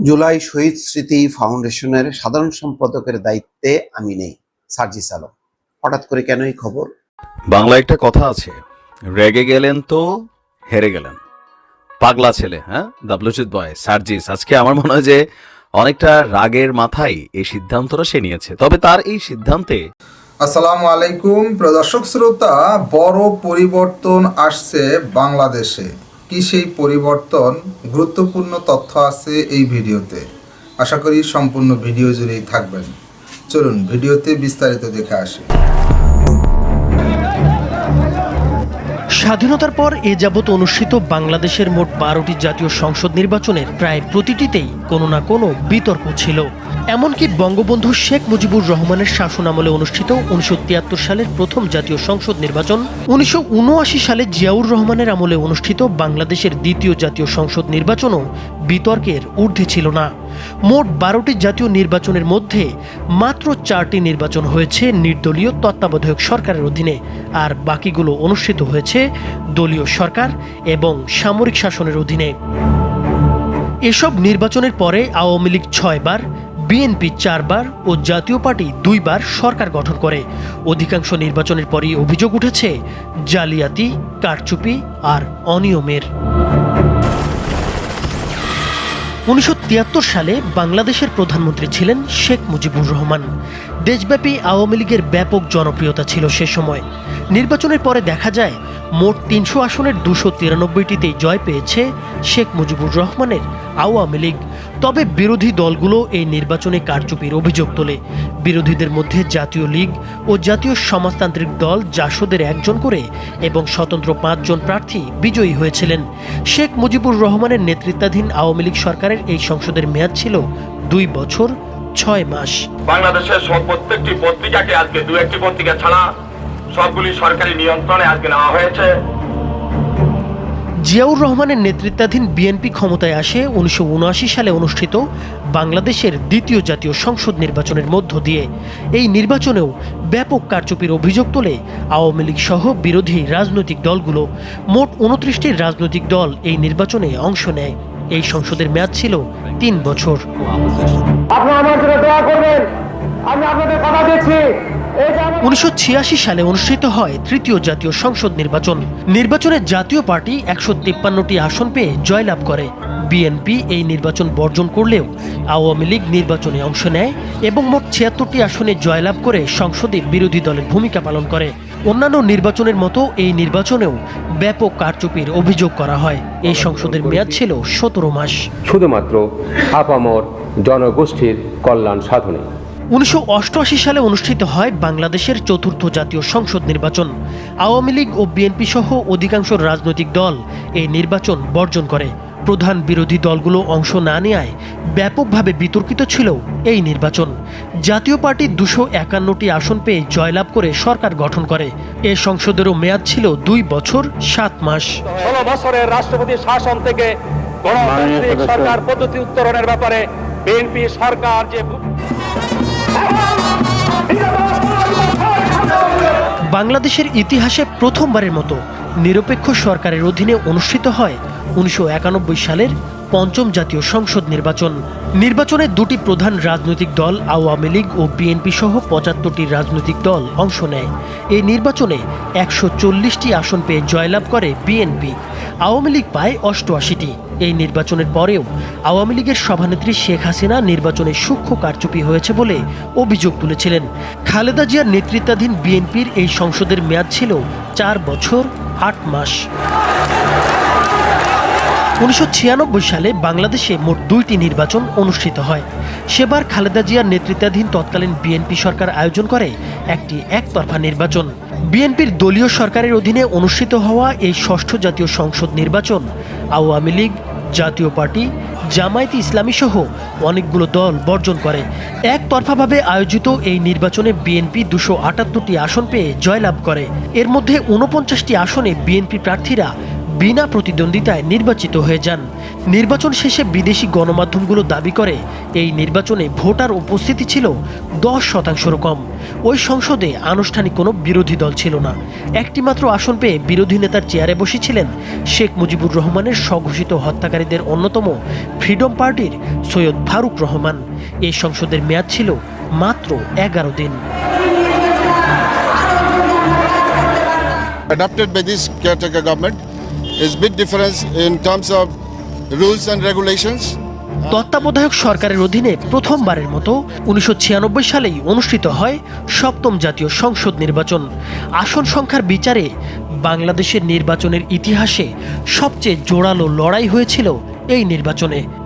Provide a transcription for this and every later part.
জুলাই শহীদ স্মৃতি ফাউন্ডেশনের সাধারণ সম্পাদকের দায়িত্বে আমি নেই, সার্জিস আলম। হঠাৎ করে কেন এই খবর? বাংলা একটা কথা আছে, রেগে গেলেন তো হেরে গেলেন। পাগলা ছেলে, হ্যাঁ, দ্য ব্লুটুথ বয় সার্জিস আজকে আমার মনে হয় যে অনেকটা রাগের মাথায় এই সিদ্ধান্তটা সে নিয়েছে। তবে তার এই সিদ্ধান্তে আসসালামু আলাইকুম প্রদর্শক শ্রোতা, বড় পরিবর্তন আসছে বাংলাদেশে। কি সেই পরিবর্তন? গুরুত্বপূর্ণ তথ্য আছে এই ভিডিওতে। আশা করি সম্পূর্ণ ভিডিও জুড়েই থাকবেন। চলুন ভিডিওতে বিস্তারিত দেখে আসি। স্বাধীনতার পর এ যাবৎ অনুষ্ঠিত বাংলাদেশের মোট 12টি জাতীয় সংসদ নির্বাচনের প্রায় প্রতিটিতেই কোনো না কোনো বিতর্ক ছিল। এমনকি বঙ্গবন্ধু শেখ মুজিবুর রহমানের শাসনামলে অনুষ্ঠিত 1973 সালের প্রথম জাতীয় সংসদ নির্বাচন, 1979 সালে জিয়াউর রহমানের আমলে অনুষ্ঠিত বাংলাদেশের দ্বিতীয় জাতীয় সংসদ নির্বাচনও বিতর্কের ঊর্ধ্বে ছিল না। মোট 12টি জাতীয় নির্বাচনের মধ্যে মাত্র 4টি নির্বাচন হয়েছে নির্দলীয় তত্ত্বাবধায়ক সরকারের অধীনে, আর বাকিগুলো অনুষ্ঠিত হয়েছে দলীয় সরকার এবং সামরিক শাসনের অধীনে। এসব নির্বাচনের পরে আওয়ামী লীগ 6 বার, বিএনপি 4 বার ও জাতীয় পার্টি 2 বার সরকার গঠন করে। অধিকাংশ নির্বাচনের পরই অভিযোগ উঠেছে জালিয়াতি, কারচুপি আর অনিয়মের। 1973 সালে বাংলাদেশের প্রধানমন্ত্রী ছিলেন শেখ মুজিবুর রহমান। দেশব্যাপী আওয়ামী লীগের ব্যাপক জনপ্রিয়তা ছিল সে সময়। নির্বাচনের পরে দেখা যায় মোট 300 আসনের 293টিতেই জয় পেয়েছে শেখ মুজিবুর রহমানের আওয়ামী লীগ। তবে বিরোধী দলগুলো এই নির্বাচনে কারচুপির অভিযোগ তোলে। বিরোধীদের মধ্যে জাতীয় লীগ ও জাতীয় সমাজতান্ত্রিক দল জাসদের 1 জন করে এবং স্বতন্ত্র 5 জন প্রার্থী বিজয়ী হয়েছিলেন। শেখ মুজিবুর রহমানের নেতৃত্বাধীন আওয়ামী লীগ সরকারের এই সংসদের মেয়াদ ছিল 2 বছর 6 মাস। বাংলাদেশের প্রত্যেকটি পত্রিকাকে আজকে 2-1টি পত্রিকা ছাড়া সবগুলি সরকারি নিয়ন্ত্রণে আজকে নেওয়া হয়েছে। জিয়াউর রহমানের নেতৃত্বাধীন বিএনপি ক্ষমতায় আসে 1979 সালে অনুষ্ঠিত বাংলাদেশের দ্বিতীয় জাতীয় সংসদ নির্বাচনের মধ্য দিয়ে। এই নির্বাচনেও ব্যাপক কারচুপির অভিযোগ তোলে আওয়ামী লীগ সহ বিরোধী রাজনৈতিক দলগুলো। মোট 29টি রাজনৈতিক দল এই নির্বাচনে অংশ নেয়। এই সংসদের মেয়াদ ছিল 3 বছর। আপনারা আমার জন্য দোয়া করবেন, আমি আপনাদের কথা দিচ্ছি। 1986 সালে অনুষ্ঠিত হয় তৃতীয় জাতীয় সংসদ নির্বাচন। নির্বাচনে জাতীয় পার্টি 153টি আসন পেয়ে জয়লাভ করে। বিএনপি এই নির্বাচন বর্জন করলেও আওয়ামী লীগ নির্বাচনে অংশ নেয় এবং মোট 76টি আসনে জয়লাভ করে সংসদে বিরোধী দলের ভূমিকা পালন করে। অন্যান্য নির্বাচনের মতো এই নির্বাচনেও ব্যাপক কারচুপির অভিযোগ করা হয়। এই সংসদের মেয়াদ ছিল 17 মাস, শুধুমাত্র আপামর জনগোষ্ঠীর কল্যাণ সাধনে। 1988 সালে অনুষ্ঠিত হয় বাংলাদেশের চতুর্থ জাতীয় সংসদ নির্বাচন। আওয়ামী লীগ ও বিএনপি সহ অধিকাংশ রাজনৈতিক দল এই নির্বাচন বর্জন করে। প্রধান বিরোধী দলগুলো অংশ না নেয়ায় ব্যাপকভাবে বিতর্কিত ছিল এই নির্বাচন। জাতীয় পার্টি 251টি আসন পেয়ে জয়লাভ করে সরকার গঠন করে। এ সংসদেরও মেয়াদ ছিল 2 বছর 7 মাস। 16 বছরের রাষ্ট্রপতি শাসন থেকে গণতান্ত্রিক সরকার পদ্ধতি উত্তরণের ব্যাপারে বিএনপি সরকার যে বাংলাদেশের ইতিহাসে প্রথমবারের মতো নিরপেক্ষ সরকারের অধীনে অনুষ্ঠিত হয় 1991 সালের 5ম জাতীয় সংসদ নির্বাচন। নির্বাচনে 2টি প্রধান রাজনৈতিক দল আওয়ামী লীগ ও বিএনপি সহ 75টি রাজনৈতিক দল অংশ নেয়। এই নির্বাচনে 140টি আসন পেয়ে জয়লাভ করে বিএনপি। আওয়ামী লীগ পায় 88টি। এই নির্বাচনের পরেও আওয়ামী লীগের সভানেত্রী শেখ হাসিনা নির্বাচনে সূক্ষ্ম কারচুপি হয়েছে বলে অভিযোগ তুলেছিলেন। খালেদা জিয়ার নেতৃত্বাধীন বিএনপির এই সংসদের মেয়াদ ছিল 4 বছর 8 মাস। 1996 সালে বাংলাদেশে মোট 2টি নির্বাচন অনুষ্ঠিত হয়। সেবার খালেদা জিয়ার নেতৃত্বাধীন তৎকালীন বিএনপি সরকার আয়োজন করে একটি একতরফা নির্বাচন। বিএনপির দলীয় সরকারের অধীনে অনুষ্ঠিত হওয়া এই 6ষ্ঠ জাতীয় সংসদ নির্বাচন আওয়ামী লীগ, জাতীয় পার্টি, জামায়াতে ইসলামী সহ অনেকগুলো দল বর্জন করে। একতরফাভাবে আয়োজিত এই নির্বাচনে বিএনপি 278টি আসন পেয়ে জয়লাভ করে। এর মধ্যে 49টি আসনে বিএনপি প্রার্থীরা বিনা প্রতিদ্বন্দ্বিতায় নির্বাচিত হয়ে যান। নির্বাচন শেষে বিদেশি গণমাধ্যমগুলো দাবি করে এই নির্বাচনে ভোটার উপস্থিতি ছিল 10%-রও কম। ওই সংসদে আনুষ্ঠানিক কোনো বিরোধী দল ছিল না। একটি মাত্র আসন পেয়ে বিরোধী নেতার চেয়ারে বসেছিলেন শেখ মুজিবুর রহমানের স্বঘোষিত হত্যাকারীদের অন্যতম ফ্রিডম পার্টির সৈয়দ ফারুক রহমান। এই সংসদের মেয়াদ ছিল মাত্র 11 দিন। Adopted by this caretaker government is big difference in terms of rules and regulations. তত্ত্বাবধায়ক সরকারের অধীনে প্রথমবারের মতো 1996 সালেই অনুষ্ঠিত হয় সপ্তম জাতীয় সংসদ নির্বাচন। আসন সংখ্যার বিচারে বাংলাদেশের নির্বাচনের ইতিহাসে সবচেয়ে জোরালো লড়াই হয়েছিল এই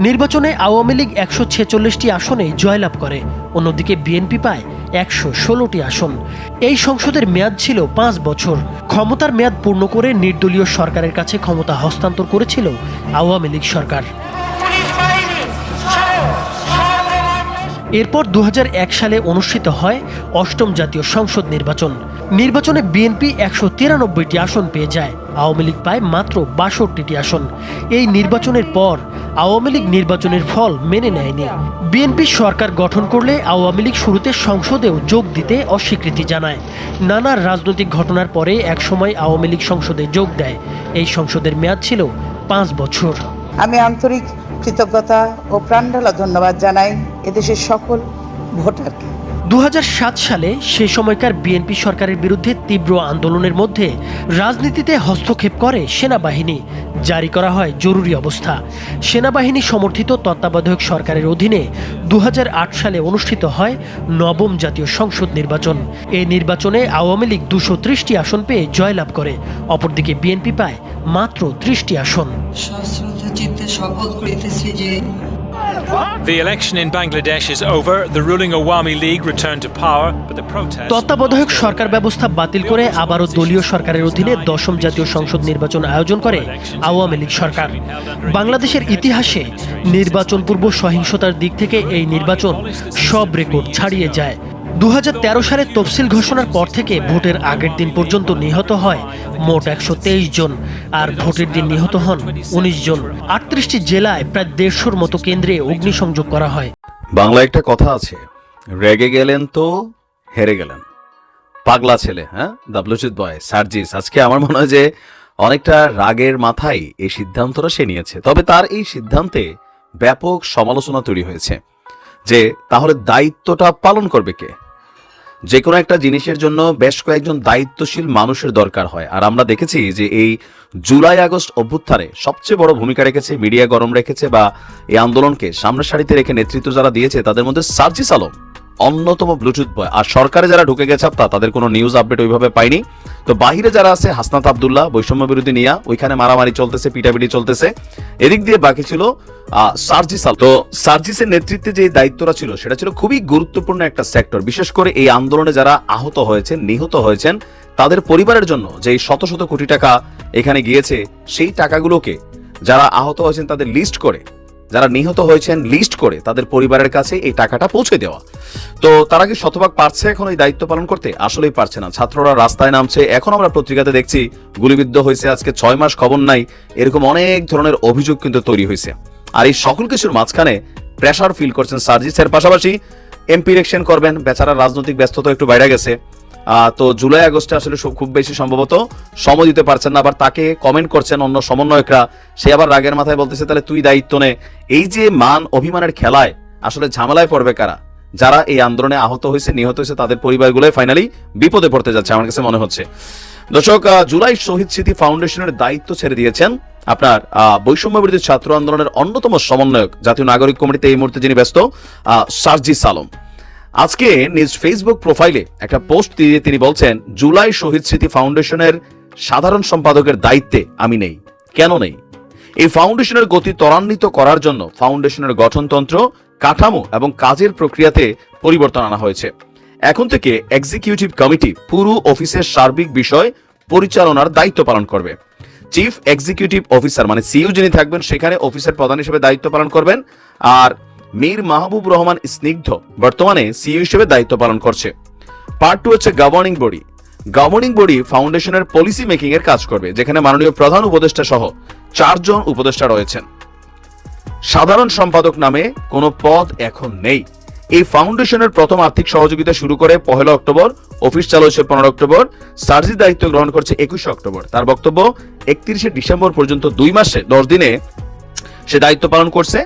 নির্বাচনে আওয়ামী লীগ 146টি আসনে জয়লাভ করে, অন্যদিকে বিএনপি পায় 116টি আসন। এই সংসদের মেয়াদ ছিল 5 বছর। ক্ষমতার মেয়াদ পূর্ণ করে নির্দলীয় সরকারের কাছে ক্ষমতা হস্তান্তর করেছিল আওয়ামী লীগ সরকার। এরপর 2001 সালে অনুষ্ঠিত হয় অষ্টম জাতীয় সংসদ নির্বাচনে বিএনপি 193টি আসন পেয়ে যায়, আওয়ামী লীগ পায় মাত্র 62টি আসন। এই নির্বাচনের পর আওয়ামী লীগ নির্বাচনের ফল মেনে নেয়নি। বিএনপি সরকার গঠন করলে আওয়ামী লীগ শুরুতে সংসদেও যোগ দিতে অস্বীকৃতি জানায়। নানা রাজনৈতিক ঘটনার পরে একসময় আওয়ামী লীগ সংসদে যোগ দেয়। এই সংসদের মেয়াদ ছিল 5 বছর। আমি আন্তরিক কৃতজ্ঞতা ও প্রাণঢালা ধন্যবাদ জানাই এদেশের সকল ভোটারকে। 2007 সালে সে সময়কার বিএনপি সরকারের বিরুদ্ধে তীব্র আন্দোলনের মধ্যে রাজনীতিতে হস্তক্ষেপ করে সেনাবাহিনী। জারি করা হয় জরুরি অবস্থা। সেনাবাহিনী সমর্থিত তত্ত্বাবধায়ক সরকারের অধীনে 2008 সালে অনুষ্ঠিত হয় নবম জাতীয় সংসদ নির্বাচন। এই নির্বাচনে আওয়ামী লীগ 230টি আসন পেয়ে জয়লাভ করে, অপরদিকে বিএনপি পায় মাত্র 30টি আসন। শপথ করিতেছি যে The election in Bangladesh is over. The ruling Awami League returned to power, but the protests... তত্ত্বাবধায়ক সরকার ব্যবস্থা বাতিল করে আবারও দলীয় সরকারের অধীনে দশম জাতীয় সংসদ নির্বাচন আয়োজন করে আওয়ামী লীগ সরকার। বাংলাদেশের ইতিহাসে নির্বাচন পূর্ব সহিংসতার দিক থেকে এই নির্বাচন সব রেকর্ড ছাড়িয়ে যায়। 2013 সালে তফসিল ঘোষণার পর থেকে ভোটের আগের দিন পর্যন্ত নিহত হয় মোট 123 জন, আর ভোটের দিন নিহত হন 19 জন। 38টি জেলায় প্রায় 150-র মতো কেন্দ্রে অগ্নিসংযোগ করা হয়। বাংলা একটা কথা আছে, রেগে গেলেন তো হেরে গেলেন। পাগলা ছেলে, হ্যাঁ, দ্য ব্লুচিথ বয় সার্জিস আজকে আমার মনে হয় যে অনেকটা রাগের মাথায় এই সিদ্ধান্তটা সে নিয়েছে। তবে তার এই সিদ্ধান্তে ব্যাপক সমালোচনা তৈরি হয়েছে যে তাহলে দায়িত্বটা পালন করবে কে? যে কোনো একটা জিনিসের জন্য বেশ কয়েকজন দায়িত্বশীল মানুষের দরকার হয়, আর আমরা দেখেছি যে এই জুলাই আগস্ট অভ্যুত্থানে সবচেয়ে বড় ভূমিকা রেখেছে, মিডিয়া গরম রেখেছে বা এই আন্দোলনকে সামনের সারিতে রেখে নেতৃত্ব যারা দিয়েছে তাদের মধ্যে সার্জিস আলম অন্যতম ব্লুটুথ বয়। আর সরকারে যারা ঢুকে গেছে তাদের কোনো নিউজ আপডেট ওইভাবে পাইনি। তো বাহিরে যারা আছে, হাসনাত আব্দুল্লাহ বৈষম্য বিরোধী নিয়া, ওইখানে মারামারি চলতেছে, পিটাপিটি চলতেছে, এদিক দিয়ে বাকি ছিল সার্জিস আলম। তো সার্জিসের নেতৃত্বে যে দায়িত্বটা ছিল সেটা ছিল খুবই গুরুত্বপূর্ণ একটা সেক্টর। বিশেষ করে এই আন্দোলনে যারা আহত হয়েছেন, নিহত হয়েছেন, তাদের পরিবারের জন্য যে শত শত কোটি টাকা এখানে গিয়েছে, সেই টাকাগুলোকে যারা আহত হয়েছেন তাদের লিস্ট করে, যারা নিহত হয়েছেন লিস্ট করে তাদের পরিবারের কাছে এই টাকাটা পৌঁছে দেওয়া। তো তারা কি শতভাগ পারছে এখন এই দায়িত্ব পালন করতে? আসলেই পারছে না। ছাত্ররা রাস্তায় নামছে, এখন আমরা পত্রিকাতে দেখছি গুলিবিদ্ধ হয়েছে, আজকে 6 মাস খবর নাই, এরকম অনেক ধরনের অভিযোগ কিন্তু তৈরি হয়েছে। আর এই সকল কিছুর মাঝখানে প্রেসার ফিল করছেন সার্জিসের পাশাপাশি এমপি ইলেকশন করবেন, বেচারা রাজনৈতিক ব্যস্ততা একটু বাইরে গেছে। তো জুলাই আগস্টে আসলে খুব বেশি সম্ভবত সময় দিতে পারছেন না। আবার তাকে কমেন্ট করছেন অন্য সমন্বয়করা, সে আবার রাগের মাথায় বলতেছে তাহলে তুই দায়িত্ব নে। এই যে মান অভিমানের খেলায় আসলে ঝামেলায় পড়বে কারা? যারা এই আন্দোলনে আহত হয়েছে, নিহত হয়েছে, তাদের পরিবারগুলোই ফাইনালি বিপদে পড়তে যাচ্ছে আমার কাছে মনে হচ্ছে। দর্শক, জুলাই শহীদ স্মৃতি ফাউন্ডেশনের দায়িত্ব ছেড়ে দিয়েছেন আপনার বৈষম্য বিরোধী ছাত্র আন্দোলনের অন্যতম সমন্বয়ক, জাতীয় নাগরিক কমিটিতে এই মুহূর্তে যিনি ব্যস্ত, সার্জিস আলম। আজকে নিজ ফেসবুক প্রোফাইলে একটা পোস্ট দিয়ে তিনি বলছেন, জুলাই শহীদ স্মৃতি ফাউন্ডেশনের সাধারণ সম্পাদকের দায়িত্বে আমি নেই। কেন নেই? এই ফাউন্ডেশনের গতি ত্বরান্বিত করার জন্য ফাউন্ডেশনের গঠনতন্ত্র, কাঠামো এবং কাজের প্রক্রিয়াতে পরিবর্তন আনা হয়েছে। এখন থেকে এক্সিকিউটিভ কমিটি পুরো অফিসের সার্বিক বিষয় পরিচালনার দায়িত্ব পালন করবে। চিফ এক্সিকিউটিভ অফিসার মানে সিইও যিনি থাকবেন, সেখানে অফিসের প্রধান হিসেবে দায়িত্ব পালন করবেন। আর মীর মাহবুব রহমান স্নিগ্ধ বর্তমানে সিইও হিসেবে দায়িত্ব পালন করছে। পার্ট 2 হচ্ছে গভর্নিং বডি। গভর্নিং বডি ফাউন্ডেশনের পলিসি মেকিং এর কাজ করবে, যেখানে মাননীয় প্রধান উপদেষ্টা সহ 4 জন উপদেষ্টা রয়েছেন। সাধারণ সম্পাদক নামে কোনো পদ এখন নেই। এই ফাউন্ডেশনের প্রথম আর্থিক সহযোগিতা শুরু করে 1 অক্টোবর, অফিস চালু হয়েছে 15 অক্টোবর, সার্জিস দায়িত্ব গ্রহণ করছে 21 অক্টোবর। তার বক্তব্য 31 ডিসেম্বর পর্যন্ত 2 মাসে 10 দিনে সে দায়িত্ব পালন করছে।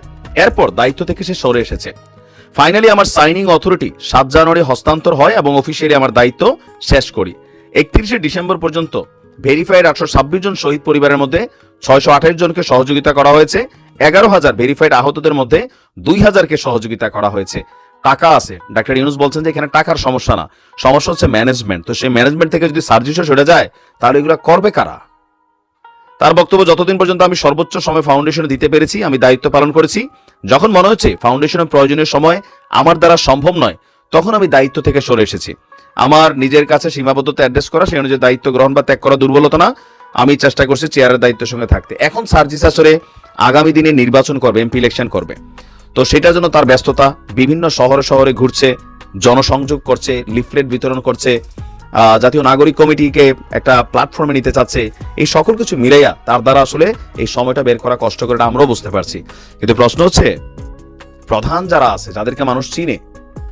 এরপর দায়িত্ব থেকে সে সরে এসেছে। ফাইনালি আমার সাইনিং অথরিটি 7 জানুয়ারি হস্তান্তর হয় এবং অফিসিয়ালি আমার দায়িত্ব শেষ করি। 31 ডিসেম্বর পর্যন্ত ভেরিফাইড 826 জন শহীদ পরিবারের মধ্যে 628 জনকে সহযোগিতা করা হয়েছে। 11,000 ভেরিফাইড আহতদের মধ্যে 2,000কে সহযোগিতা করা হয়েছে। টাকা আছে। ডাক্তার ইউনুস বলছেন যে এখানে টাকার সমস্যা না, সমস্যা হচ্ছে ম্যানেজমেন্ট। তো সেই ম্যানেজমেন্ট থেকে যদি সার্জিসও সরে যায় তাহলে এগুলো করবে কারা? তার বক্তব্য, যতদিন পর্যন্ত আমি সর্বোচ্চ সময় ফাউন্ডেশনে দিতে পেরেছি আমি দায়িত্ব পালন করেছি। যখন মনে হচ্ছে ফাউন্ডেশনের প্রয়োজনীয় সময় আমার দ্বারা সম্ভব নয় তখন আমি দায়িত্ব থেকে সরে এসেছি। আমার নিজের কাছে সীমাবদ্ধতা অ্যাড্রেস করা, সেই অনুযায়ী দায়িত্ব গ্রহণ বা ত্যাগ করা দুর্বলতা না। আমি চেষ্টা করছি চেয়ারের দায়িত্বের সঙ্গে থাকতে। এখন সার্জিস আসলে আগামী দিনে নির্বাচন করবে, এমপি ইলেকশন করবে। তো সেটার জন্য তার ব্যস্ততা, বিভিন্ন শহরে শহরে ঘুরছে, জনসংযোগ করছে, লিফলেট বিতরণ করছে, জাতীয় নাগরিক কমিটিকে একটা প্ল্যাটফর্মে নিতে চাচ্ছে। এই সকল কিছু মিলাইয়া তার দ্বারা আসলে এই সময়টা বের করা কষ্ট করে, আমরাও বুঝতে পারছি। কিন্তু প্রশ্ন হচ্ছে, প্রধান যারা আছে, যাদেরকে মানুষ চিনে,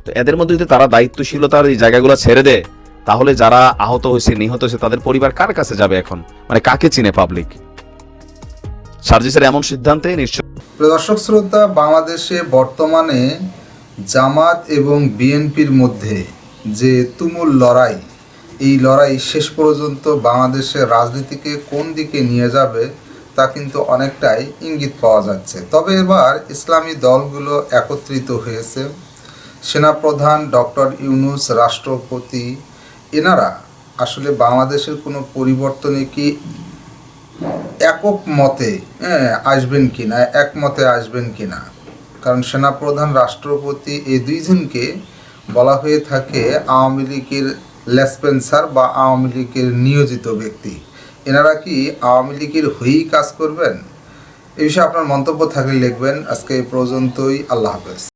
তো এদের মধ্যে যদি তারা দায়িত্বশীলতার এই জায়গাগুলো ছেড়ে দেয় তাহলে যারা আহত হয়েছে, নিহত হয়েছে, তাদের পরিবার কার কাছে যাবে এখন? মানে কাকে চিনে পাবলিক? সার্জিসের এমন সিদ্ধান্তে নিশ্চয়। দর্শক শ্রোতা, বাংলাদেশে বর্তমানে জামাত এবং বিএনপির মধ্যে যে তুমুল লড়াই, এই লড়াই শেষ পর্যন্ত বাংলাদেশের রাজনীতিকে কোন দিকে নিয়ে যাবে তা কিন্তু অনেকটাই ইঙ্গিত পাওয়া যাচ্ছে। তবে এবার ইসলামী দলগুলো একত্রিত হয়েছে। সেনাপ্রধান ডক্টর ইউনূস, রাষ্ট্রপতি, এনারা আসলে বাংলাদেশের কোনো পরিবর্তনে কি একক মতে আসবেন কিনা, একমতে আসবেন কিনা? কারণ সেনাপ্রধান, রাষ্ট্রপতি এই দুইজনকে বলা হয়ে থাকে আওয়ামী লীগের লেসপেন্সার বা আওয়ামী লীগের নিয়োজিত ব্যক্তি। এনারা কি আওয়ামী লীগের হয়েই কাজ করবেন? এই বিষয়ে আপনার মন্তব্য থাকলে লিখবেন। আজকে এই পর্যন্তই। আল্লাহ হাফেজ।